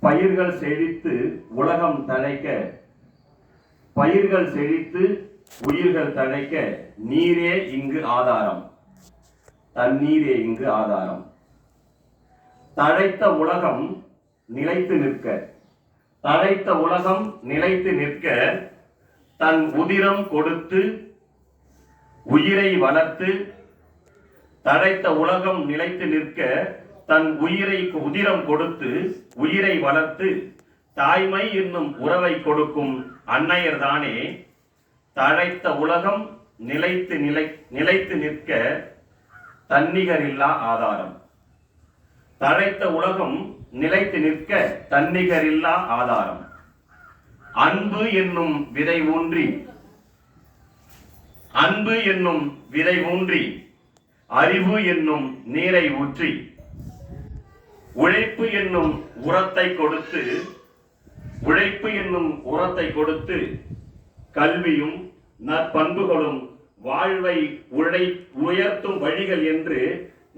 பயிர்கள் செழித்து உலகம் தழைக்க, பயிர்கள் செழித்து உயிர்கள் தழைக்க நீரே இங்கு ஆதாரம், தண்ணீரே இங்கு ஆதாரம். தழைத்த உலகம் நிலைத்து நிற்க, தழைத்த உலகம் நிலைத்து நிற்க தன் உதிரம் கொடுத்து உயிரை வளர்த்து, தழைத்த உலகம் நிலைத்து நிற்க தன் உதிரம் கொடுத்து உயிரை வளர்த்து தாய்மை என்னும் உறவை கொடுக்கும் அன்னையர் தானே தழைத்த உலகம் நிலைத்து நிற்க தன்னிகரில்லா ஆதாரம். தழைத்த உலகம் நிலைத்து நிற்க தன்னிகரில்லா ஆதாரம். அன்பு என்னும் விதை ஊன்றி, அன்பு என்னும் விதை ஊன்றி அறிவு என்னும் நீரை ஊற்றி, உழைப்பு என்னும் உரத்தை கொடுத்து, உழைப்பு என்னும் உரத்தை கொடுத்து கல்வியும் நற்பண்புகளும் வாழ்வை உயர்த்தும் வழிகள் என்று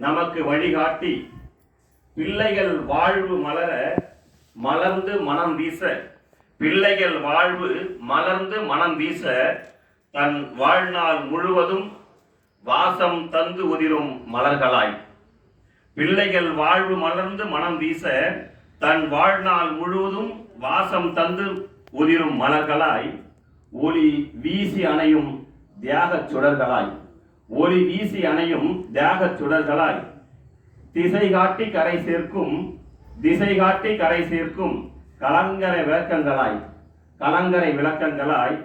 நமக்கு வழிகாட்டி, பிள்ளைகள் வாழ்வு மலர மலர்ந்து மனம் வீச, பிள்ளைகள் வாழ்வு மலர்ந்து மனம் வீச தன் வாழ்நாள் முழுவதும் வாசம் தந்து உதிரும் மலர்களாய், பிள்ளைகள் வாழ்வு மலர்ந்து மனம் வீச தன் வாழ்நாள் முழுவதும் வாசம் தந்து உதிரும் மலர்களாய், ஒளி வீசி அணையும் தியாகச் சுடர்களாய், ஒளி வீசி அணையும் தியாகச் சுடர்களாய், திசை காட்டி கரை சேர்க்கும், திசை காட்டி கரை சேர்க்கும் கலங்கரை விளக்கங்களாய், கலங்கரை விளக்கங்களாய்,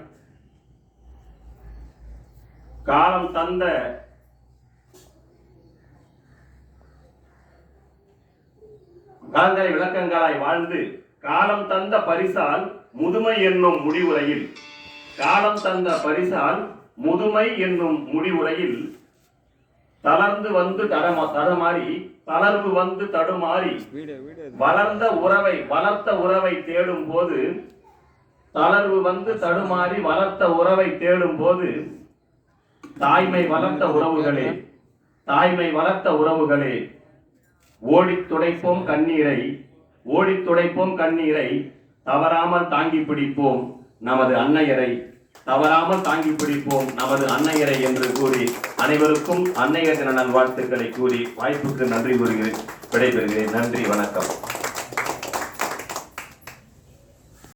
காலம் தந்த கலங்கரை விளக்கங்களாய் வாழ்ந்து காலம் தந்த பரிசால் முதுமை என்னும் முடிவுரையில், காலம் தந்த பரிசால் முதுமை என்னும் முடிவுரையில் தளர்ந்து வந்து தடுமாறி, தளர்வு வந்து தடுமாறி வளர்த்த உறவை தேடும் போது, தளர்வு வந்து தடுமாறி வளர்த்த உறவை தேடும் போது, தாய்மை வளர்த்த உறவுகளே, தாய்மை வளர்த்த உறவுகளே, ஓடித் துடைப்போம் கண்ணீரை, ஓடித் துடைப்போம் கண்ணீரை, தவறாமல் தாங்கி பிடிப்போம் நமது அன்னையரை, தவறாமல் தாங்கி பிடிப்போம் நமது அன்னையரை என்று கூறி அனைவருக்கும் அன்னையர் தின நல்வாழ்த்துக்களை கூறி வாய்ப்புக்கு நன்றி கூறுகிறேன். விடைபெறுகிறேன். நன்றி, வணக்கம்.